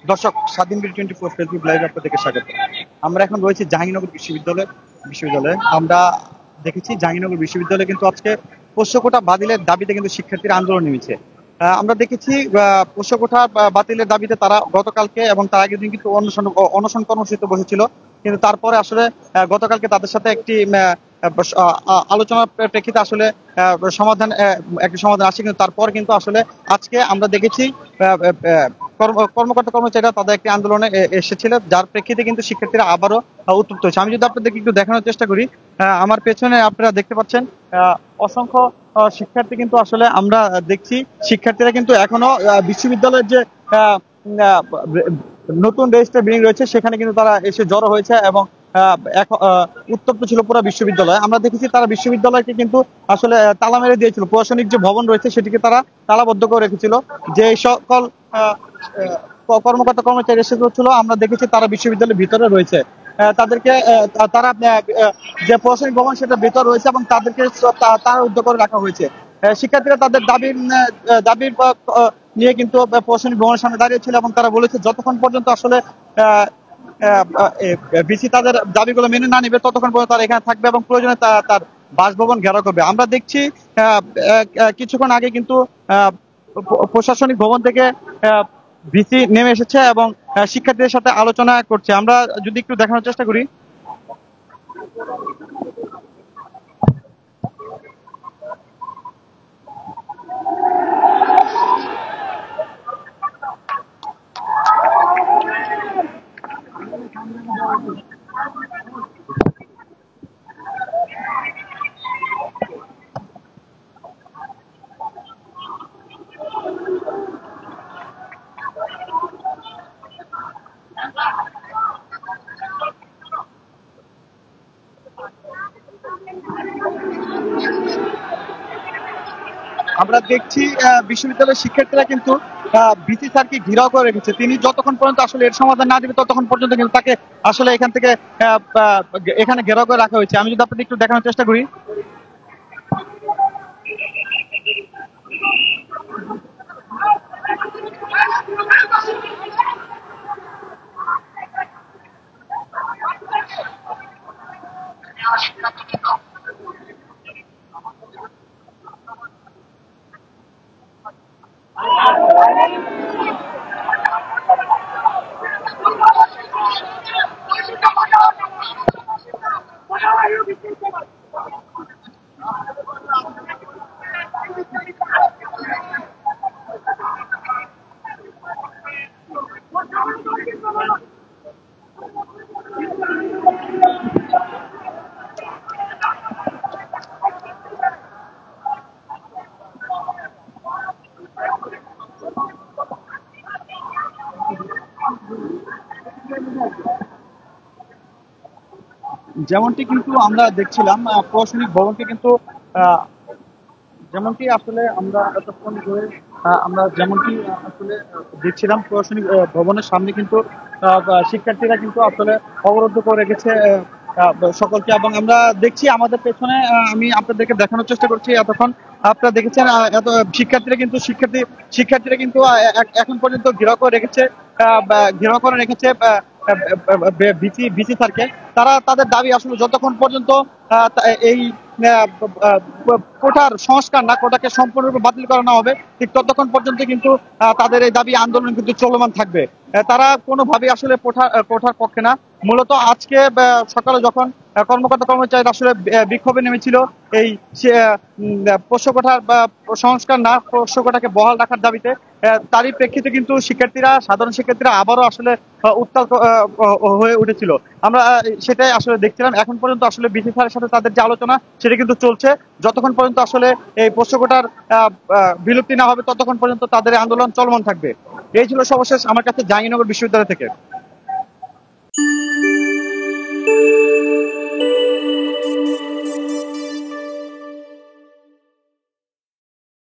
দর্শক, স্বাধীন BD 24 Facebook live আপনাদেরকে স্বাগত। আমরা এখন রয়েছি জাহাঙ্গীরনগর বিশ্ববিদ্যালয়ে। আমরা দেখেছি জাহাঙ্গীরনগর বিশ্ববিদ্যালয়ে কিন্তু আজকে পোষ্য কোটা বাতিলের দাবিতে কিন্তু শিক্ষার্থীরা আন্দোলন নেমেছে। আমরা দেখেছি পোষ্য কোটা বাতিলের দাবিতে তারা গতকালকে এবং তার আগের দিন কিন্তু অনশন কর্মসূচিতে বসেছিল, কিন্তু তারপরে আসলে গতকালকে তাদের সাথে একটি আলোচনার প্রেক্ষিতে আসলে একটি সমাধান আসে, কিন্তু তারপর কিন্তু আসলে আজকে আমরা দেখেছি কর্মকর্তা কর্মচারীরা তাদের একটি আন্দোলনে এসেছিল, যার প্রেক্ষিতে কিন্তু শিক্ষার্থীরা আবারও উত্তপ্ত হয়েছে। আমি যদি আপনাদেরকে একটু দেখানোর চেষ্টা করি, আমার পেছনে আপনারা দেখতে পাচ্ছেন অসংখ্য শিক্ষার্থী কিন্তু আসলে আমরা দেখছি শিক্ষার্থীরা কিন্তু এখনো বিশ্ববিদ্যালয়ের যে নতুন রেজিস্ট্রার বিল্ডিং রয়েছে সেখানে কিন্তু তারা এসে জড়ো হয়েছে এবং উত্তপ্ত ছিল পুরো বিশ্ববিদ্যালয়। আমরা দেখেছি তারা বিশ্ববিদ্যালয়কে কিন্তু আসলে তালা মেরে দিয়েছিল, প্রশাসনিক যে ভবন রয়েছে সেটিকে তারা তালাবদ্ধ করে রেখেছিল। যে সকল কর্মকর্তা কর্মচারী এসেছিল আমরা দেখেছি তারা বিশ্ববিদ্যালয়ের ভিতরে রয়েছে। তাদেরকে তারা যে প্রশাসনিক ভবন সেটা ভিতর রয়েছে এবং তাদেরকে তারা উদ্যোগ করে রাখা হয়েছে। শিক্ষার্থীরা তাদের দাবির নিয়ে কিন্তু প্রশাসনিক ভবনের সামনে দাঁড়িয়ে ছিল এবং তারা বলেছে যতক্ষণ পর্যন্ত আসলে বিসি তাদের দাবিগুলো মেনে না নিবে ততক্ষণ পর্যন্ত তারা এখানে থাকবে এবং প্রয়োজনে তার বাসভবন ঘেরাও করবে। আমরা দেখছি কিছুক্ষণ আগে কিন্তু প্রশাসনিক ভবন থেকে ভিসি নেমে এসেছে এবং শিক্ষার্থীদের সাথে আলোচনা করছে। আমরা যদি একটু দেখানোর চেষ্টা করি, আমরা দেখছি বিশ্ববিদ্যালয়ের শিক্ষার্থীরা কিন্তু ভিসি স্যারকে ঘেরাও করে রেখেছে। তিনি যতক্ষণ পর্যন্ত আসলে এর সমাধান না দিবে ততক্ষণ পর্যন্ত কিন্তু তাকে আসলে এখান থেকে এখানে ঘেরাও করে রাখা হয়েছে। আমি যদি আপনাদের একটু দেখানোর চেষ্টা করি, যেমনটি কিন্তু আমরা দেখছিলাম প্রশাসনিক ভবনকে কিন্তু যেমনটি আসলে আমরা এতক্ষণ ধরে আমরা যেমনটি আসলে দেখছিলাম প্রশাসনিক ভবনের সামনে কিন্তু শিক্ষার্থীরা কিন্তু আসলে অবরুদ্ধ করে রেখেছে সকলকে, এবং আমরা দেখছি আমাদের পেছনে আমি আপনাদেরকে দেখানোর চেষ্টা করছি এতক্ষণ আপনারা দেখেছেন এত শিক্ষার্থীরা কিন্তু এখন পর্যন্ত ঘেরাও করে রেখেছে ভিসি স্যারকে। তারা তাদের দাবি আসলে যতক্ষণ পর্যন্ত এই কোটার সংস্কার না, কোটাকে সম্পূর্ণরূপে বাতিল করা না হবে ঠিক ততক্ষণ পর্যন্ত কিন্তু তাদের এই দাবি আন্দোলন কিন্তু চলমান থাকবে। তারা কোনোভাবেই আসলে কোঠার পক্ষে না। মূলত আজকে সকালে যখন কর্মকর্তা কর্মচারীরা আসলে বিক্ষোভে নেমেছিল এই পোষ্য কোঠার সংস্কার না, পোষ্য কোটাকে বহাল রাখার দাবিতে, তারই প্রেক্ষিতে কিন্তু সাধারণ শিক্ষার্থীরা আবারও আসলে উত্তাল হয়ে উঠেছিল। আমরা সেটাই আসলে দেখছিলাম। এখন পর্যন্ত আসলে বিসি স্যারের সাথে তাদের যে আলোচনা সেটা কিন্তু চলছে। যতক্ষণ পর্যন্ত আসলে এই পোষ্য কোটার বিলুপ্তি না হবে ততক্ষণ পর্যন্ত তাদের আন্দোলন চলমান থাকবে। এই ছিল সর্বশেষ আমার কাছে জাহাঙ্গীরনগর বিশ্ববিদ্যালয় থেকে।